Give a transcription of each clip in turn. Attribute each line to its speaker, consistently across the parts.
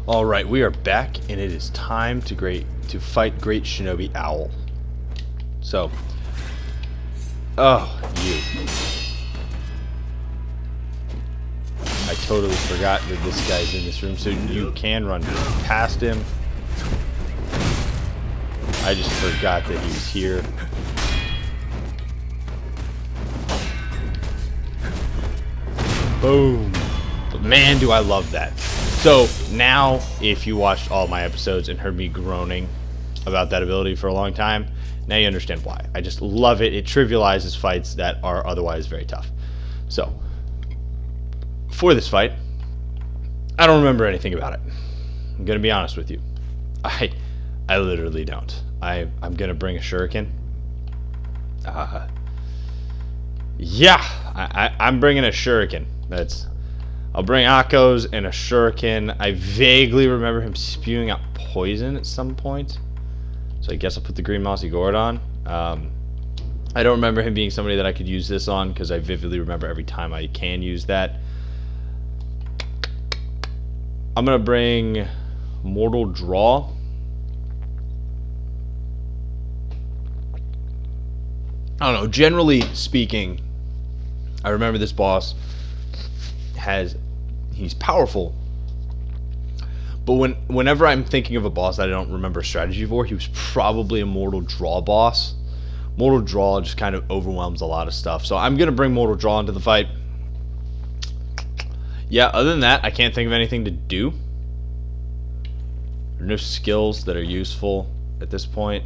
Speaker 1: Alright, we are back, and it is time to fight Great Shinobi Owl. So, you. I totally forgot that this guy's in this room, so you can run past him. I just forgot that he was here. Boom. But man, do I love that. So now, if you watched all my episodes and heard me groaning about that ability for a long time, now you understand why. I just love it. It trivializes fights that are otherwise very tough. So, for this fight, I don't remember anything about it. I'm going to be honest with you. I literally don't. I'm going to bring a shuriken. Yeah, I'm bringing a shuriken. I'll bring Akko's and a shuriken. I vaguely remember him spewing out poison at some point. So I guess I'll put the green mossy gourd on. I don't remember him being somebody that I could use this on, because I vividly remember every time I can use that. I'm going to bring Mortal Draw. I don't know, generally speaking, I remember this boss he's powerful, but whenever I'm thinking of a boss that I don't remember a strategy for, he was probably a Mortal Draw boss. Mortal Draw just kind of overwhelms a lot of stuff, so I'm gonna bring Mortal Draw into the fight. Yeah, other than that, I can't think of anything to do. There are no skills that are useful at this point.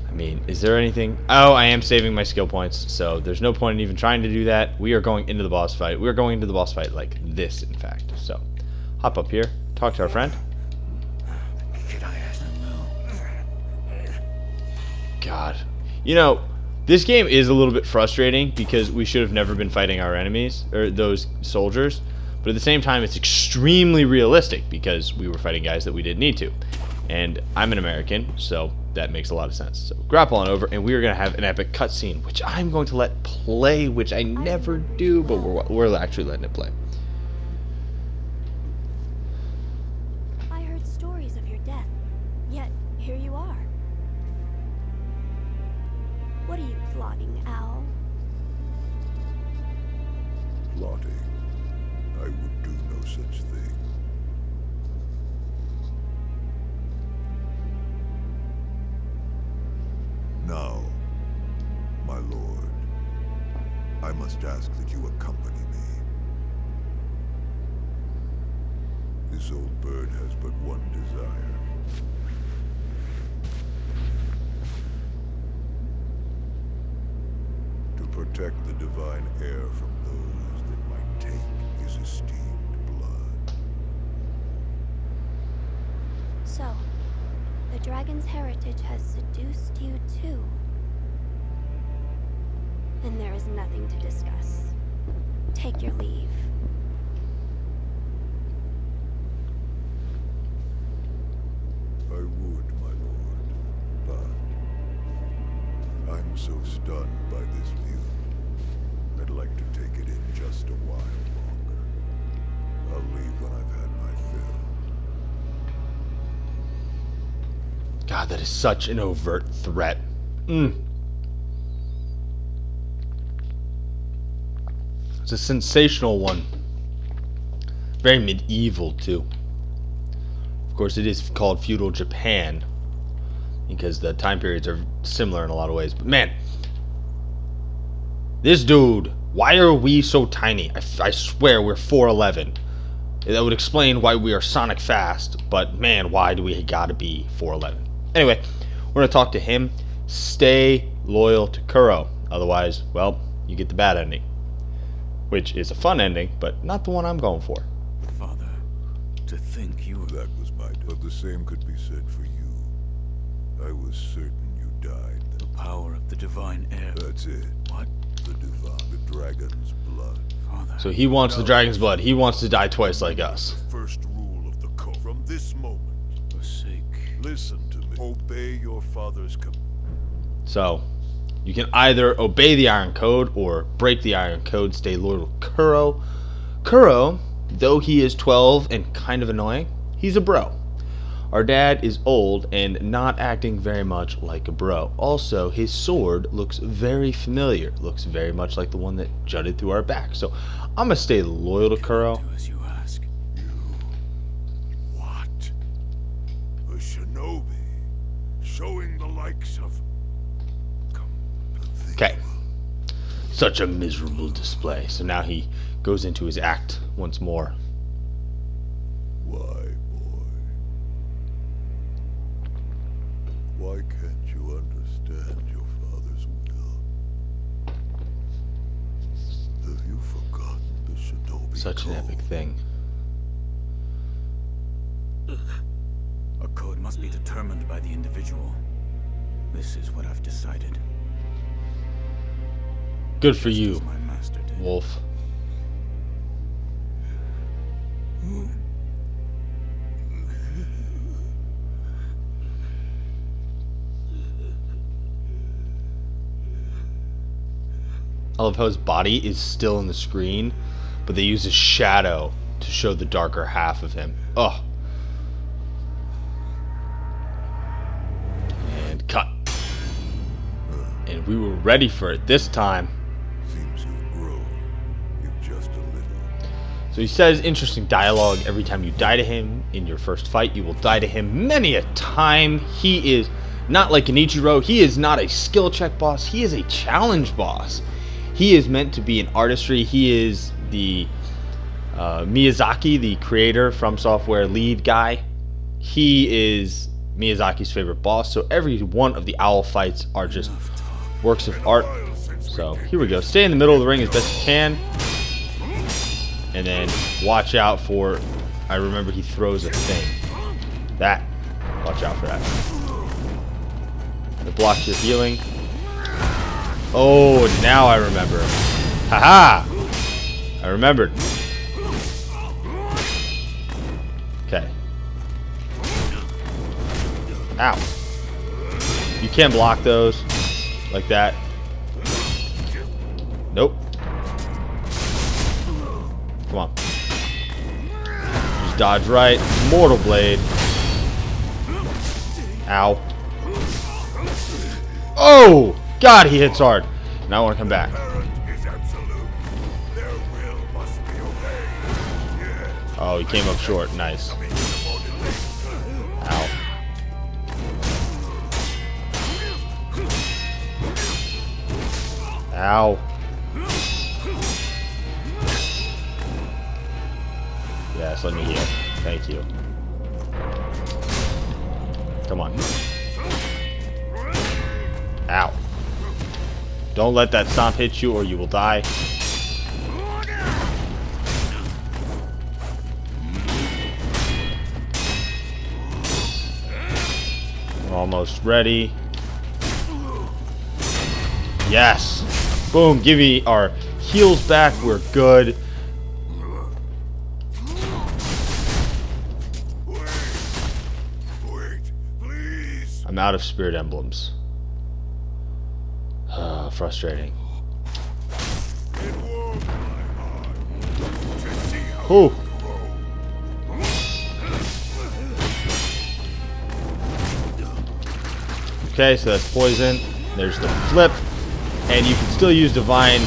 Speaker 1: I mean, is there anything? Oh, I am saving my skill points, so there's no point in even trying to do that. We are going into the boss fight. We are going into the boss fight like this, in fact. So, hop up here, talk to our friend. God. You know, this game is a little bit frustrating because we should have never been fighting our enemies, or those soldiers. But at the same time, it's extremely realistic because we were fighting guys that we didn't need to. And I'm an American, so that makes a lot of sense. So grapple on over, and we are going to have an epic cutscene, which I'm going to let play, which I never do, but we're actually letting it play.
Speaker 2: I heard stories of your death, yet here you are. What are you plotting, Owl?
Speaker 3: Plotting? I would do no such thing. Now, my lord, I must ask that you accompany me. This old bird has but one desire. To protect the divine heir from those that might take his esteemed blood.
Speaker 2: So, the dragon's heritage has seduced you too. And there is nothing to discuss. Take your leave.
Speaker 3: I would, my lord, but I'm so stunned by this view. I'd like to take it in just a while longer. I'll leave when I've had my fill.
Speaker 1: God, that is such an overt threat. It's a sensational one. Very medieval, too. Of course, it is called feudal Japan, because the time periods are similar in a lot of ways. But man, this dude, why are we so tiny? I swear we're 4'11". That would explain why we are Sonic fast, but man, why do we gotta be 4'11"? Anyway, we're gonna talk to him. Stay loyal to Kuro. Otherwise, well, you get the bad ending. Which is a fun ending, but not the one I'm going for.
Speaker 4: Father, to think you...
Speaker 3: That was my death. But the same could be said for you. I was certain you died.
Speaker 4: The power of the divine heir.
Speaker 3: That's it.
Speaker 4: What?
Speaker 3: The dragon's blood.
Speaker 4: Father.
Speaker 1: So he wants the dragon's blood. He wants to die twice like us.
Speaker 3: The first rule of the code. From this moment,
Speaker 4: Forsake.
Speaker 3: listen to me. Obey your father's command.
Speaker 1: So, you can either obey the Iron Code or break the Iron Code, stay loyal to Kuro. Kuro Though he is 12 and kind of annoying, he's a bro. Our dad is old and not acting very much like a bro. Also, his sword looks very familiar. Looks very much like the one that jutted through our back. So I'm gonna stay loyal to Kuro.
Speaker 4: Do as you ask.
Speaker 3: What? A shinobi showing the likes of...
Speaker 1: Okay. Such a miserable display. So now he goes into his act once more.
Speaker 3: Why, boy? Why can't you understand your father's will? Have you forgotten the shinobi
Speaker 1: Such an
Speaker 3: code?
Speaker 1: epic thing.
Speaker 4: A code must be determined by the individual. This is what I've decided.
Speaker 1: Good for
Speaker 4: Just
Speaker 1: you,
Speaker 4: as my master did.
Speaker 1: Wolf. I love how his body is still in the screen, but they use a shadow to show the darker half of him. Oh. And cut. And we were ready for it this time.
Speaker 3: Seems you've grown, if just a little.
Speaker 1: So he says interesting dialogue every time you die to him. In your first fight, you will die to him many a time. He is not like an Ichiro. He is not a skill check boss. He is a challenge boss. He is meant to be an artistry. He is the Miyazaki, the creator, From Software lead guy. He is Miyazaki's favorite boss. So every one of the owl fights are just works of art. So here we go. Stay in the middle of the ring as best you can. And then watch out for... I remember he throws a thing. That. Watch out for that. It blocks your healing. Oh, now I remember. Haha! I remembered. Okay. Ow. You can't block those like that. Nope. Come on. Just dodge right. Mortal Blade. Ow. Oh! God, he hits hard. Now I want to come back.
Speaker 3: Is absolute. Their will must be obeyed. Yes.
Speaker 1: Oh, he came up short. Nice. Ow. Ow. Yes, let me heal. Thank you. Come on. Ow. Don't let that stomp hit you or you will die. Almost ready. Yes. Boom. Give me our heals back. We're good.
Speaker 3: Wait, please.
Speaker 1: I'm out of spirit emblems. Frustrating.
Speaker 3: It warmed my heart to see how
Speaker 1: Ooh.
Speaker 3: you grow.
Speaker 1: Okay, so that's poison. There's the flip, and you can still use divine,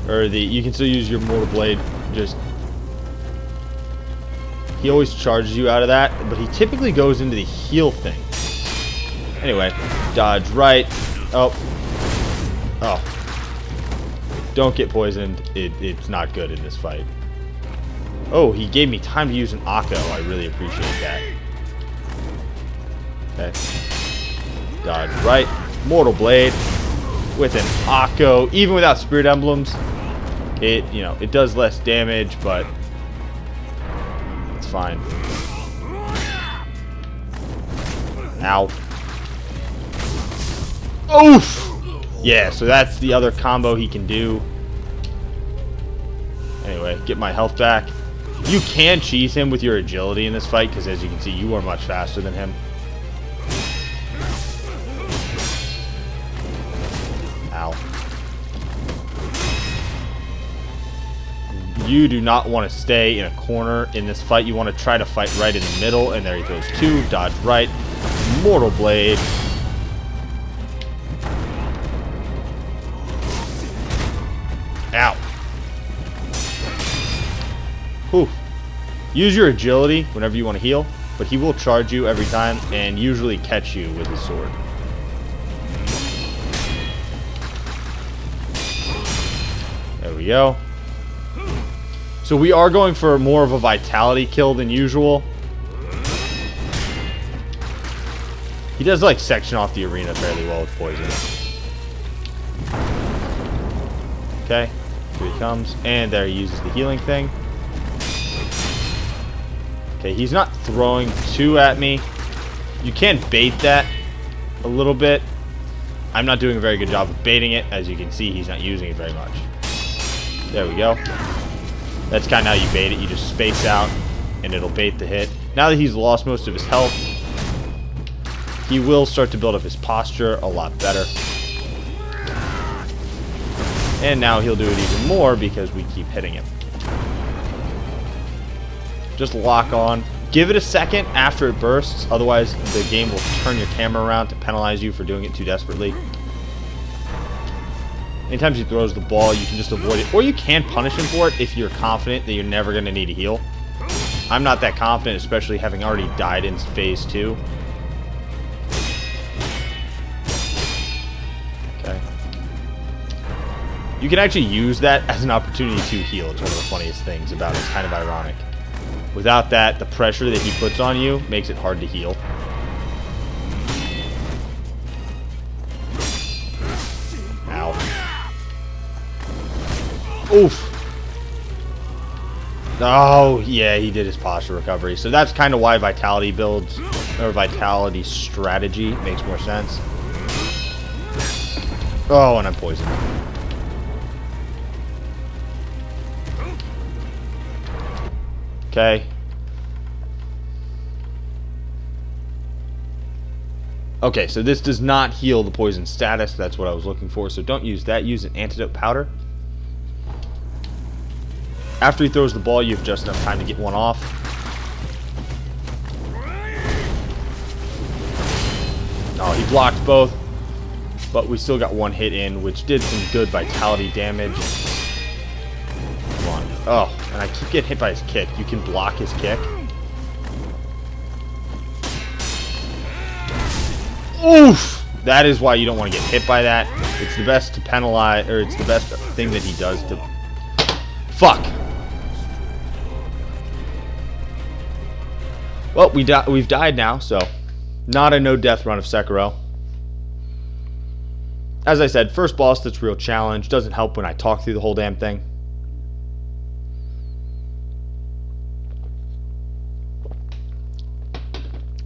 Speaker 1: or you can still use your mortal blade. Just he always charges you out of that, but he typically goes into the heal thing. Anyway, dodge right. Oh. Oh. Don't get poisoned. It's not good in this fight. Oh, he gave me time to use an Akko. I really appreciate that. Okay. Dodge right. Mortal Blade. With an Akko. Even without Spirit Emblems, it does less damage, but it's fine. Ow. Oof! Yeah, so that's the other combo he can do. Anyway, get my health back. You can cheese him with your agility in this fight, because as you can see, you are much faster than him. Ow. You do not want to stay in a corner in this fight. You want to try to fight right in the middle. And there he throws two. Dodge right. Mortal Blade. Ow. Whew. Use your agility whenever you want to heal, but he will charge you every time and usually catch you with his sword. There we go. So we are going for more of a vitality kill than usual. He does like section off the arena fairly well with poison. Okay, here he comes. And there he uses the healing thing. Okay, he's not throwing two at me. You can bait that a little bit. I'm not doing a very good job of baiting it. As you can see, he's not using it very much. There we go. That's kind of how you bait it. You just space out, and it'll bait the hit. Now that he's lost most of his health, he will start to build up his posture a lot better. And now he'll do it even more because we keep hitting him. Just lock on. Give it a second after it bursts. Otherwise, the game will turn your camera around to penalize you for doing it too desperately. Anytime he throws the ball, you can just avoid it. Or you can punish him for it if you're confident that you're never going to need a heal. I'm not that confident, especially having already died in phase 2. Okay. You can actually use that as an opportunity to heal. It's one of the funniest things about it. It's kind of ironic. Without that, the pressure that he puts on you makes it hard to heal. Oof. Oh, yeah, he did his posture recovery. So that's kind of why vitality builds, or vitality strategy makes more sense. Oh, and I'm poisoned. Okay. Okay, so this does not heal the poison status. That's what I was looking for. So don't use that. Use an antidote powder. After he throws the ball, you have just enough time to get one off. Oh, he blocked both. But we still got one hit in, which did some good vitality damage. Come on. Oh, and I keep getting hit by his kick. You can block his kick. Oof! That is why you don't want to get hit by that. It's the best to penalize, or it's the best thing that he does to... Fuck! Well, we've died now, so not a no-death run of Sekiro. As I said, first boss that's real challenge. Doesn't help when I talk through the whole damn thing.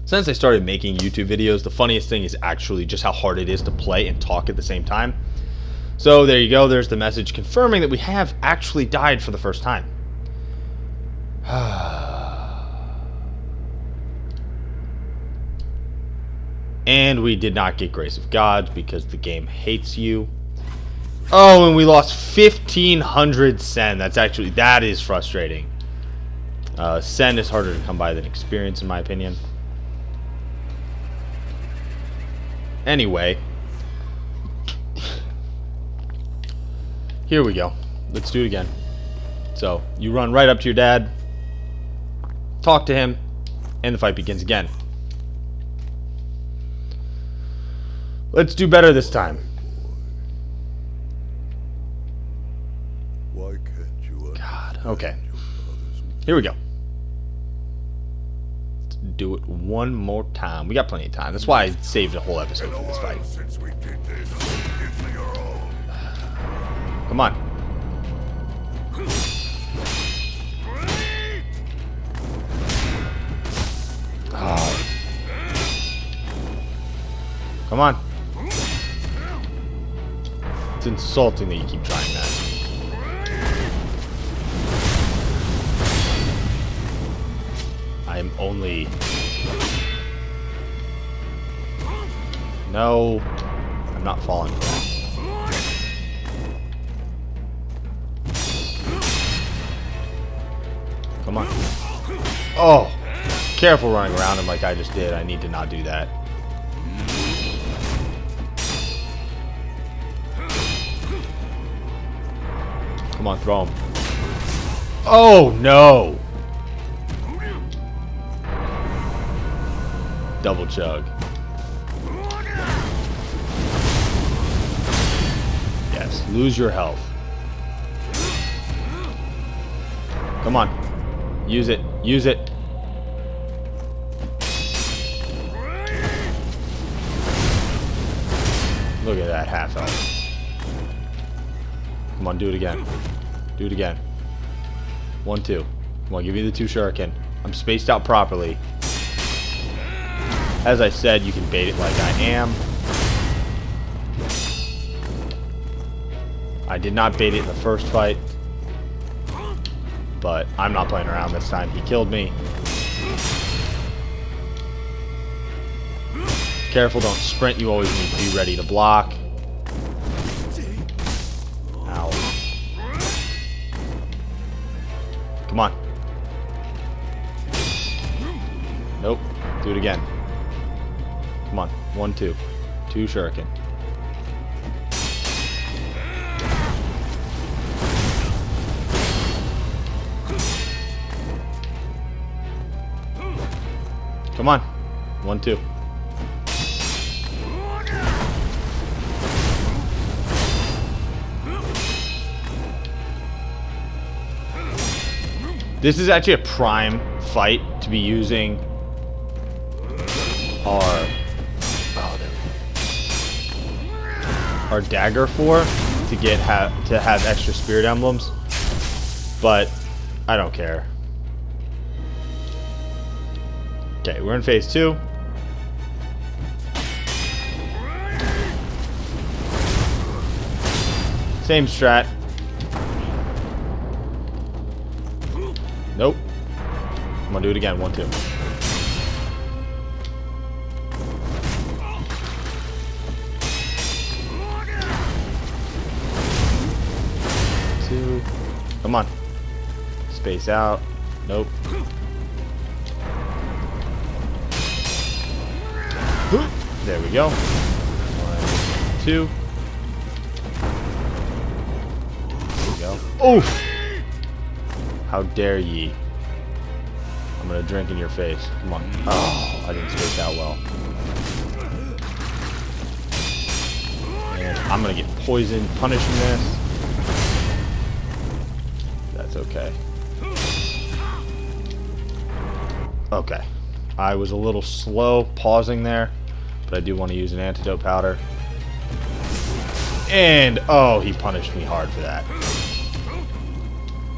Speaker 1: Since I started making YouTube videos, the funniest thing is actually just how hard it is to play and talk at the same time. So there you go, there's the message confirming that we have actually died for the first time. And we did not get Grace of Gods because the game hates you. Oh, and we lost 1,500 Sen. That is frustrating. Sen is harder to come by than experience, in my opinion. Anyway. Here we go. Let's do it again. So, you run right up to your dad, talk to him, and the fight begins again. Let's do better this time.
Speaker 3: Why can't you
Speaker 1: God, okay. Here we go. Let's do it one more time. We got plenty of time. That's why I saved a whole episode for this fight.
Speaker 3: Since we did this, give me your all.
Speaker 1: Come on. Oh. Come on. It's insulting that you keep trying that. I am only... No. I'm not falling for that. Come on. Oh! Careful running around him like I just did. I need to not do that. Come on, throw him. Oh, no! Double chug. Yes, lose your health. Come on. Use it. Use it. Look at that half health. Come on, do it again. Do it again. 1, 2. Come on, give me the 2 shuriken. I'm spaced out properly. As I said, you can bait it like I am. I did not bait it in the first fight. But I'm not playing around this time. He killed me. Careful, don't sprint. You always need to be ready to block. Ow. Come on. Nope. Do it again. Come on. 1, 2. 2 shuriken. Come on. 1, 2. This is actually a prime fight to be using our dagger for to have extra spirit emblems, but I don't care. Okay, we're in phase 2. Same strat. Nope. I'm gonna do it again. 1, 2. Come on. Space out. Nope. There we go. 1, 2. There we go. Oof! How dare ye? I'm gonna drink in your face. Come on. Oh, I didn't space out well. And I'm gonna get poisoned punishing this. That's okay. Okay. I was a little slow pausing there, but I do want to use an antidote powder. And, oh, he punished me hard for that.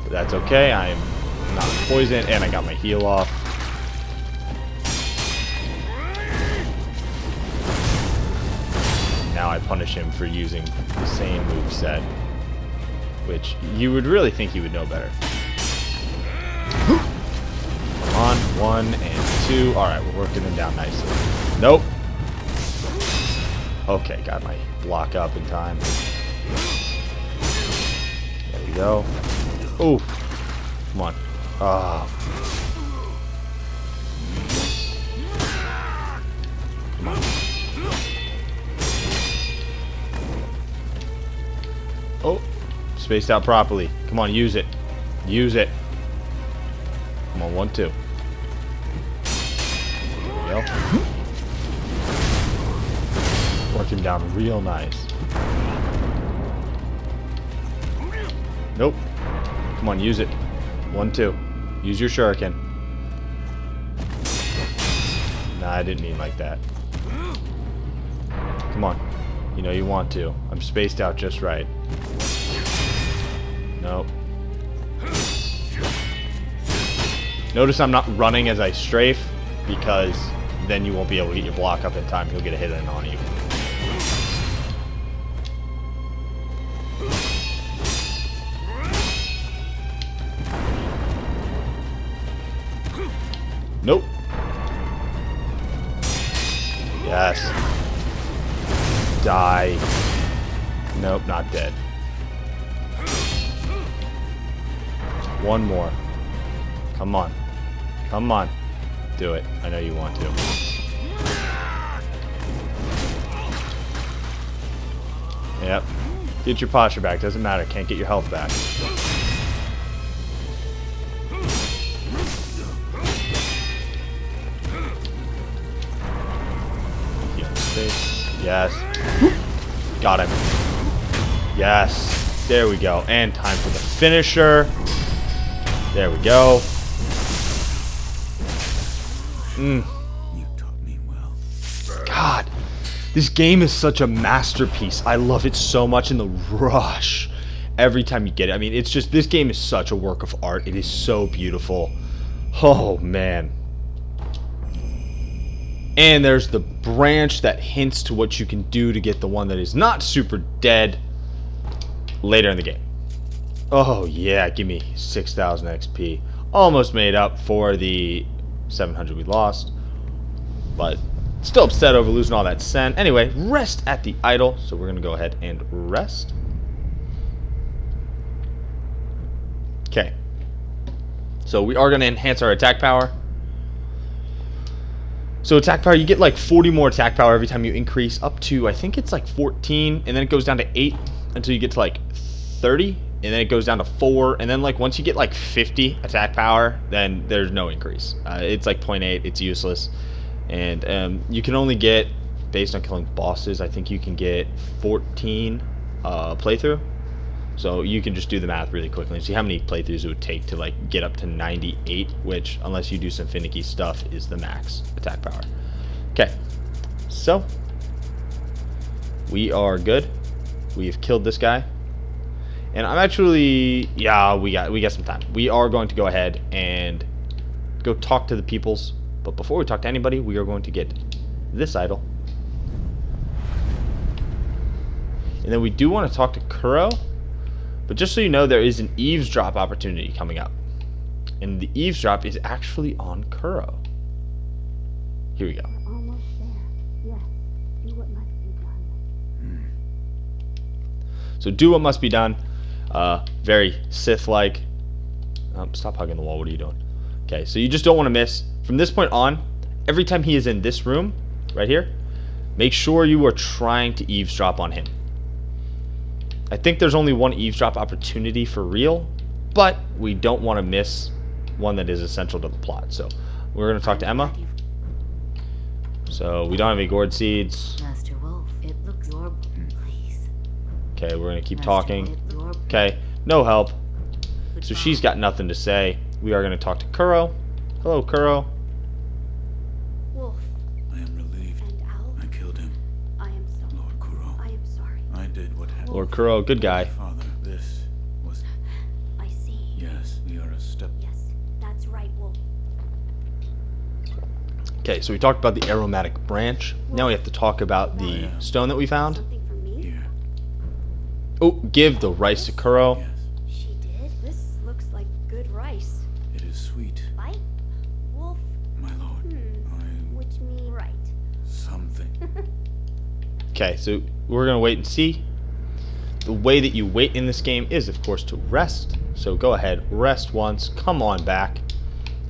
Speaker 1: But that's okay. I'm not poisoned, and I got my heal off. Now I punish him for using the same moveset, which you would really think he would know better. Come on, 1 and 2. Alright, we're working them down nicely. Nope. Okay, got my block up in time. There we go. Ooh. Come on. Ah. Come on. Oh. Spaced out properly. Come on, use it. Use it. Come on, 1, 2. There we go. Work him down real nice. Nope. Come on, use it. 1, 2. Use your shuriken. Nah, I didn't mean like that. Come on. You know you want to. I'm spaced out just right. Nope. Notice I'm not running as I strafe, because then you won't be able to get your block up in time. He'll get a hit in on you. Nope. Yes. Die. Nope, not dead. 1 more. Come on. Come on. Do it. I know you want to. Yep. Get your posture back. Doesn't matter. Can't get your health back. Heal space. Yes. Got him. Yes. There we go. And time for the finisher. There we go.
Speaker 4: You taught me well.
Speaker 1: God, this game is such a masterpiece. I love it so much in the rush. Every time you get it. I mean, it's just, this game is such a work of art. It is so beautiful. Oh, man. And there's the branch that hints to what you can do to get the one that is not super dead later in the game. Oh, yeah. Give me 6,000 XP. Almost made up for the 700 we lost, but still upset over losing all that sen. Anyway, rest at the idol, so we're gonna go ahead and rest. Okay, so we are gonna enhance our attack power. So attack power, you get like 40 more attack power every time you increase up to, I think it's like 14, and then it goes down to 8 until you get to like 30. And then it goes down to 4, and then like once you get like 50 attack power, then there's no increase. It's like 0.8. It's useless, and you can only get, based on killing bosses, I think you can get 14 playthrough. So you can just do the math really quickly and see how many playthroughs it would take to like get up to 98, which, unless you do some finicky stuff, is the max attack power. Okay, so we are good. We have killed this guy. And I'm actually, yeah, we got some time. We are going to go ahead and go talk to the peoples. But before we talk to anybody, we are going to get this idol. And then we do want to talk to Kuro. But just so you know, there is an eavesdrop opportunity coming up. And the eavesdrop is actually on Kuro. Here we go.
Speaker 2: We're almost there. Yes. Do what must be done.
Speaker 1: So do what must be done. Very Sith-like. Stop hugging the wall. What are you doing? Okay, so you just don't want to miss. From this point on, every time he is in this room, right here, make sure you are trying to eavesdrop on him. I think there's only one eavesdrop opportunity for real, but we don't want to miss one that is essential to the plot. So we're going to talk to Emma. So we don't have any gourd seeds.
Speaker 5: Master Wolf, it looks your please.
Speaker 1: Okay, we're going to keep
Speaker 5: Master
Speaker 1: talking.
Speaker 5: Wolf, your
Speaker 1: Okay, no help. So
Speaker 5: goodbye.
Speaker 1: she's got nothing to say. We are going to talk to Kuro. Hello, Kuro.
Speaker 2: Wolf
Speaker 4: I am relieved.
Speaker 2: and Owl,
Speaker 4: I killed him.
Speaker 2: I am so.
Speaker 4: Lord Kuro.
Speaker 2: I am sorry.
Speaker 4: I did what happened.
Speaker 1: Lord Kuro, good guy.
Speaker 4: Father, this was...
Speaker 2: I see.
Speaker 4: Yes, we are a step...
Speaker 2: Yes, that's right, Wolf.
Speaker 1: Okay, so we talked about the aromatic branch. Now we have to talk about the stone that we found.
Speaker 2: Something for me?
Speaker 4: Here.
Speaker 1: Oh, give the rice to Kuro.
Speaker 4: Yes,
Speaker 2: She did? This looks like good rice.
Speaker 4: it is sweet,
Speaker 2: Bite? Wolf?
Speaker 4: my lord.
Speaker 2: Which means right.
Speaker 4: Something.
Speaker 1: Okay, so we're going to wait and see. The way that you wait in this game is, of course, to rest. So go ahead, rest once, come on back.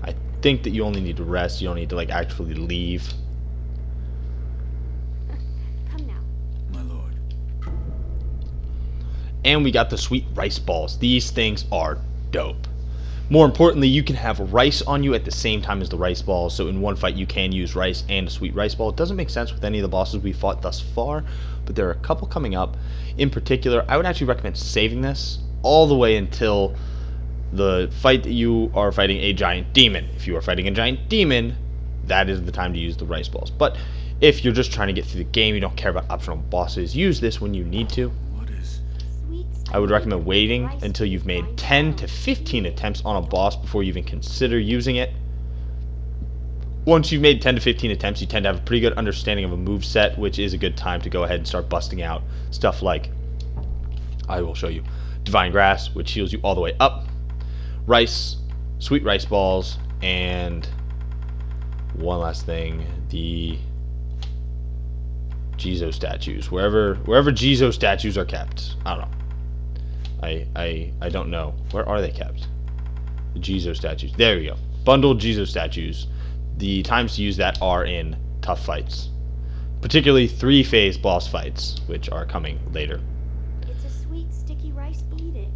Speaker 1: I think that you only need to rest. You don't need to, like, actually leave.
Speaker 2: Come now.
Speaker 4: My lord.
Speaker 1: And we got the sweet rice balls. These things are dope. More importantly, you can have rice on you at the same time as the rice balls. So in one fight, you can use rice and a sweet rice ball. It doesn't make sense with any of the bosses we fought thus far, but there are a couple coming up. In particular, I would actually recommend saving this all the way until the fight that you are fighting a giant demon. If you are fighting a giant demon, that is the time to use the rice balls. But if you're just trying to get through the game, you don't care about optional bosses, use this when you need to.
Speaker 4: What is...
Speaker 2: Sweets.
Speaker 1: I would recommend waiting until you've made 10 to 15 attempts on a boss before you even consider using it. Once you've made 10 to 15 attempts, you tend to have a pretty good understanding of a move set, which is a good time to go ahead and start busting out stuff like, I will show you, Divine Grass, which heals you all the way up, rice, sweet rice balls, and one last thing, the Jizo statues. Wherever Jizo statues are kept. I don't know. I don't know. Where are they kept? The Jizo statues. There we go. Bundled Jizo statues. The times to use that are in tough fights. Particularly 3-phase boss fights, which are coming later.
Speaker 2: It's a sweet, sticky rice. Eat it.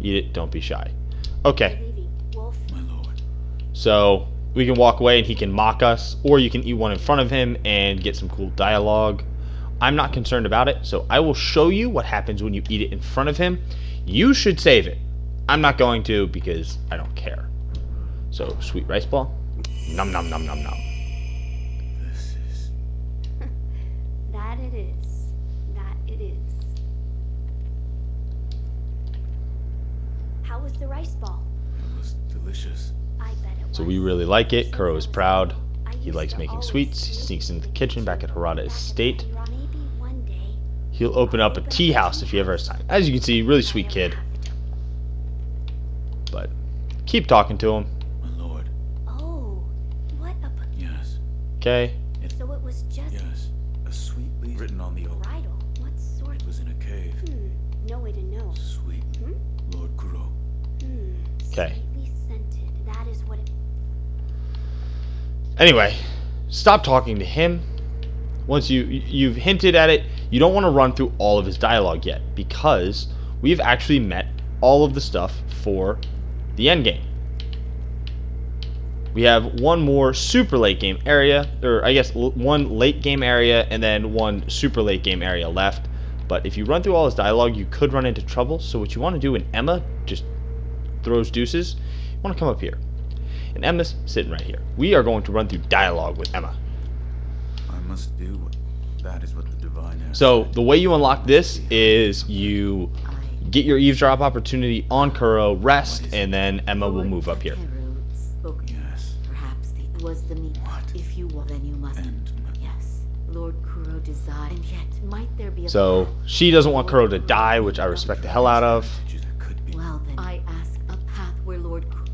Speaker 1: Eat it, don't be shy. Okay,
Speaker 2: We're leaving. Wolf.
Speaker 4: My lord.
Speaker 1: so we can walk away and he can mock us, or you can eat one in front of him and get some cool dialogue. I'm not concerned about it, so I will show you what happens when you eat it in front of him. You should save it. I'm not going to because I don't care. So, sweet rice ball. Nom nom nom nom nom.
Speaker 4: This is...
Speaker 2: That it is. That it is. How was the rice ball?
Speaker 4: It was delicious.
Speaker 2: I bet it was.
Speaker 1: So we really like it. Kuro is proud.
Speaker 2: I
Speaker 1: He
Speaker 2: used
Speaker 1: likes
Speaker 2: to
Speaker 1: making
Speaker 2: always
Speaker 1: sweets. He
Speaker 2: sneak
Speaker 1: sneaks into the
Speaker 2: into
Speaker 1: kitchen back at Harada
Speaker 2: back
Speaker 1: Estate.
Speaker 2: at the maybe one day.
Speaker 1: He'll open up a tea house if he ever has time. As you can see, really sweet kid. But keep talking to him.
Speaker 4: My lord.
Speaker 2: Oh, what a
Speaker 4: Yes.
Speaker 1: Okay.
Speaker 2: so it was just
Speaker 4: Yes. A sweet leaf written on the oak.
Speaker 2: bridal. What sort?
Speaker 4: It was in a cave.
Speaker 2: No way to know.
Speaker 4: Sweet. Lord Kuro.
Speaker 1: Okay.
Speaker 2: Sweetly scented. That is what it.
Speaker 1: Anyway, stop talking to him. Once you've hinted at it, you don't want to run through all of his dialogue yet because we've actually met all of the stuff for the end game. We have one more super late game area, or I guess one late game area and then one super late game area left. But if you run through all his dialogue, you could run into trouble. So what you want to do when Emma just throws deuces, you want to come up here. And Emma's sitting right here. We are going to run through dialogue with Emma.
Speaker 4: I must do what... That is what the divine has
Speaker 1: So
Speaker 4: said.
Speaker 1: the way you unlock this is you get your eavesdrop opportunity on Kuro, rest, and then Emma will move up here.
Speaker 4: Yes.
Speaker 5: Perhaps it was the meat.
Speaker 4: What?
Speaker 5: If you will, then you must.
Speaker 4: And
Speaker 5: Yes, Lord Kuro desired, and yet might there be a
Speaker 1: So she doesn't want Kuro to die, which I respect the hell out of.
Speaker 4: there could be.
Speaker 5: Well then, I ask a path where Lord Kuro.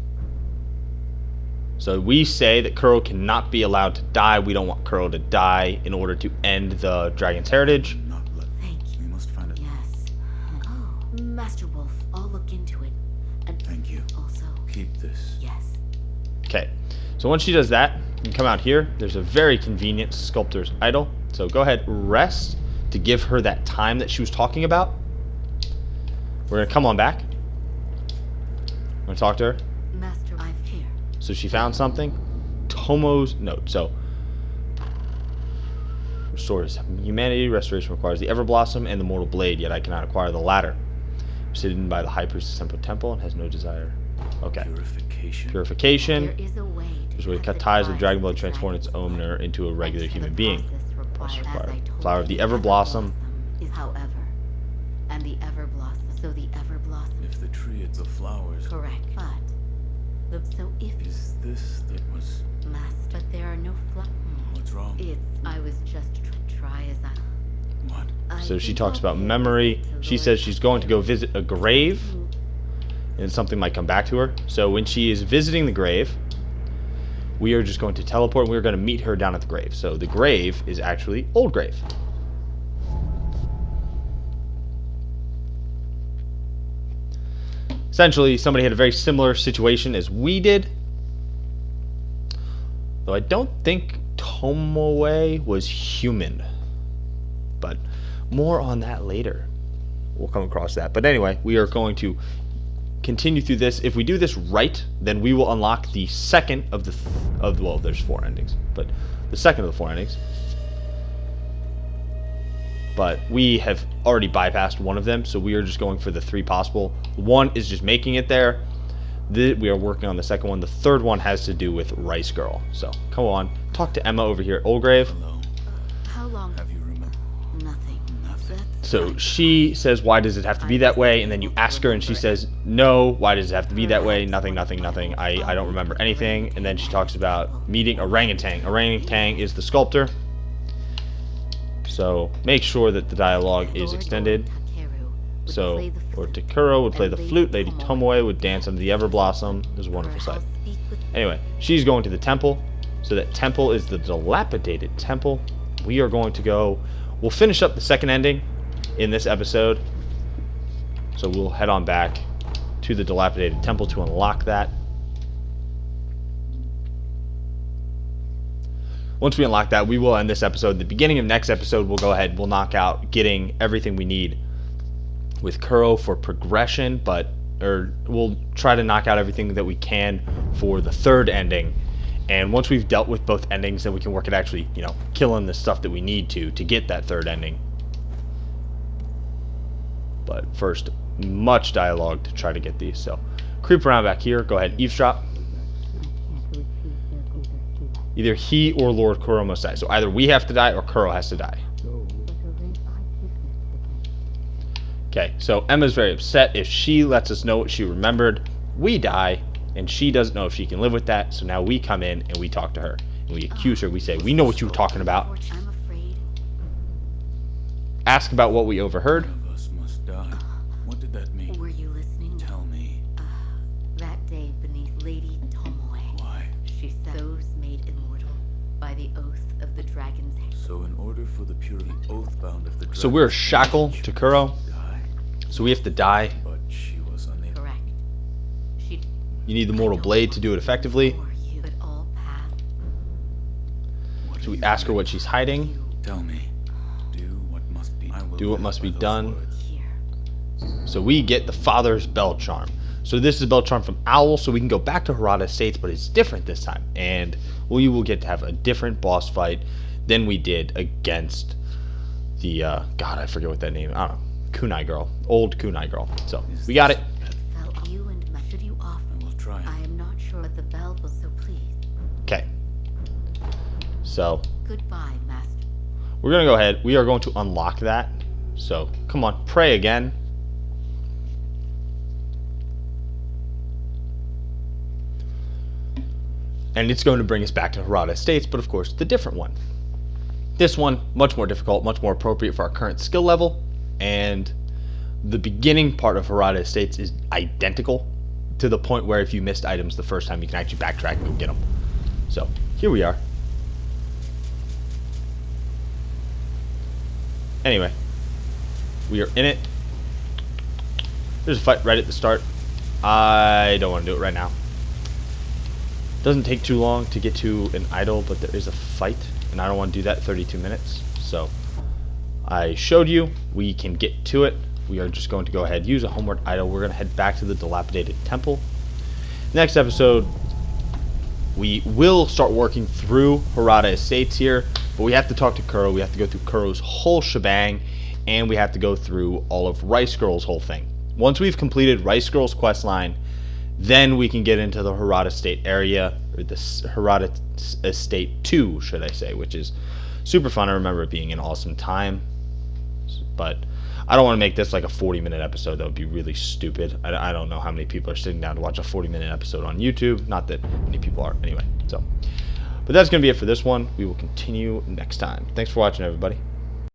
Speaker 1: So we say that Kuro cannot be allowed to die. We don't want Kuro to die in order to end the Dragon's Heritage.
Speaker 4: Not let...
Speaker 5: Thank you.
Speaker 4: We must find it.
Speaker 5: Yes. Oh, Master Wolf, I'll look into it. And
Speaker 4: Thank you.
Speaker 5: also,
Speaker 4: Keep this.
Speaker 5: yes.
Speaker 1: Okay, so once she does that, you can come out here. There's a very convenient sculptor's idol. So go ahead, rest to give her that time that she was talking about. We're going to come on back. I'm going to talk to her.
Speaker 5: Master, I've here.
Speaker 1: So she found something. Tomo's note. So restores humanity. Restoration requires the Everblossom and the Mortal Blade, yet I cannot acquire the latter. Hidden by the High Priestess Temple and has no desire. Okay.
Speaker 4: Purification.
Speaker 1: Purification.
Speaker 5: There is a way to
Speaker 1: There's a way to cut
Speaker 5: the
Speaker 1: ties with Dragon
Speaker 5: of
Speaker 1: Blood,
Speaker 5: the
Speaker 1: transform its
Speaker 5: dragon's
Speaker 1: owner
Speaker 5: blood.
Speaker 1: into a regular
Speaker 5: And
Speaker 1: human
Speaker 5: the
Speaker 1: being.
Speaker 5: process
Speaker 1: Process
Speaker 5: required, as I told
Speaker 1: Flower of
Speaker 5: you,
Speaker 1: the Everblossom.
Speaker 5: Is however, and the Everblossom. So the Everblossom.
Speaker 4: If the tree is the flowers,
Speaker 5: Correct. But so if
Speaker 4: is this that was...
Speaker 5: master, but there are no flowers.
Speaker 4: What's wrong?
Speaker 5: It's I was just try as I.
Speaker 4: What?
Speaker 5: I
Speaker 1: So she
Speaker 5: think
Speaker 1: talks
Speaker 5: I'll
Speaker 1: about
Speaker 5: pay a
Speaker 1: memory.
Speaker 5: visit to
Speaker 1: She
Speaker 5: Lord
Speaker 1: says she's going to go visit a grave,
Speaker 5: Who-
Speaker 1: and something might come back to her. So when she is visiting the grave, we are just going to teleport, and we're going to meet her down at the grave. So the grave is actually Old Grave. Essentially, somebody had a very similar situation as we did. Though I don't think Tomoe was human. But more on that later. We'll come across that. But anyway, we are going to continue through this. If we do this right, then we will unlock the second of the well, there's 4 endings, but the second of the 4 endings. But we have already bypassed one of them, so we are just going for the 3 possible. One is just making it there. We are working on the second one. The third one has to do with Rice Girl. So come on, talk to Emma over here at Old Grave.
Speaker 4: Hello.
Speaker 5: How long?
Speaker 4: Have you remembered?
Speaker 5: Nothing.
Speaker 4: Nothing.
Speaker 5: That's
Speaker 1: So
Speaker 5: fine.
Speaker 1: she says, why does it have to be that way? And then you ask her and she says, no, why does it have to be that way? Nothing, nothing, nothing. I don't remember anything. And then she talks about meeting orangutan. Orangutan is the sculptor. So make sure that the dialogue is
Speaker 5: Lord
Speaker 1: extended.
Speaker 5: Takeru would
Speaker 1: So
Speaker 5: play the
Speaker 1: Lord
Speaker 5: flute,
Speaker 1: Takuro would play
Speaker 5: and
Speaker 1: the
Speaker 5: Lady
Speaker 1: flute. Lady
Speaker 5: Tomoe
Speaker 1: Tomoe would dance under the Everblossom. It was a wonderful sight. Anyway, she's going to the temple. So that temple is the dilapidated temple. We are going to go. We'll finish up the second ending in this episode. So we'll head on back to the dilapidated temple to unlock that. Once we unlock that, we will end this episode. The beginning of next episode, we'll go ahead, we'll knock out getting everything we need with Kuro for progression, or we'll try to knock out everything that we can for the third ending. And once we've dealt with both endings, then we can work at actually, killing the stuff that we need to get that third ending. But first, much dialogue to try to get these. So, creep around back here. Go ahead, eavesdrop. Either he or Lord Kuro must die. So either we have to die or Kuro has to die. Okay, so Emma's very upset. If she lets us know what she remembered, we die, and she doesn't know if she can live with that. So now we come in and we talk to her. And we accuse her. We say, we know what you were talking about.
Speaker 5: I'm afraid.
Speaker 1: Ask about what we overheard.
Speaker 4: One of us must die. What did that mean?
Speaker 5: Were you listening?
Speaker 4: Tell me.
Speaker 5: That day beneath Lady Tomoe.
Speaker 4: Why?
Speaker 5: She said those made immortal by the oath of the dragon's head.
Speaker 4: So in order for the purely oath-bound of the
Speaker 1: So we're a
Speaker 4: dragon's
Speaker 1: shackle
Speaker 4: head,
Speaker 1: to
Speaker 4: she
Speaker 1: Kuro.
Speaker 4: must die.
Speaker 1: So we have to die.
Speaker 4: But she was unable.
Speaker 5: Correct. She
Speaker 1: You need the mortal blade to do it effectively.
Speaker 5: for you, but all paths
Speaker 4: What
Speaker 1: So
Speaker 4: are
Speaker 1: we
Speaker 4: you
Speaker 1: ask her
Speaker 4: doing?
Speaker 1: what she's hiding.
Speaker 5: you
Speaker 4: Tell me. Do what must be. I will
Speaker 1: Do what
Speaker 4: live
Speaker 1: must
Speaker 4: by
Speaker 1: be
Speaker 4: those
Speaker 1: done.
Speaker 4: words.
Speaker 5: here.
Speaker 1: So we get the father's bell charm. So this is a bell charm from Owl, so we can go back to Harada Estates, but it's different this time. And we will get to have a different boss fight than we did against the, God, I forget what that name, I don't know, kunai girl. Old kunai girl. So,
Speaker 4: Is
Speaker 1: we got
Speaker 4: this
Speaker 1: it.
Speaker 4: a pet?
Speaker 5: Fell on you and should you offer?
Speaker 4: I will try.
Speaker 5: I am not sure, but the bell was so pleased.
Speaker 1: Okay. So,
Speaker 5: Goodbye, master.
Speaker 1: we're going to go ahead. We are going to unlock that. So, come on, pray again. And it's going to bring us back to Harada Estates, but of course, the different one. This one, much more difficult, much more appropriate for our current skill level, and the beginning part of Harada Estates is identical to the point where if you missed items the first time, you can actually backtrack and go get them. So, here we are. Anyway, we are in it. There's a fight right at the start. I don't want to do it right now. Doesn't take too long to get to an idol, but there is a fight, and I don't want to do that 32 minutes. So I showed you. We can get to it. We are just going to go ahead, use a homeward idol. We're going to head back to the dilapidated temple. Next episode, we will start working through Harada Estates here, but we have to talk to Kuro. We have to go through Kuro's whole shebang, and we have to go through all of Rice Girl's whole thing. Once we've completed Rice Girl's questline, then we can get into the Harada Estate area, or the Harada Estate 2, should I say, which is super fun. I remember it being an awesome time, but I don't want to make this like a 40-minute episode. That would be really stupid. I don't know how many people are sitting down to watch a 40-minute episode on YouTube. Not that many people are, anyway. So, but that's going to be it for this one. We will continue next time. Thanks for watching, everybody.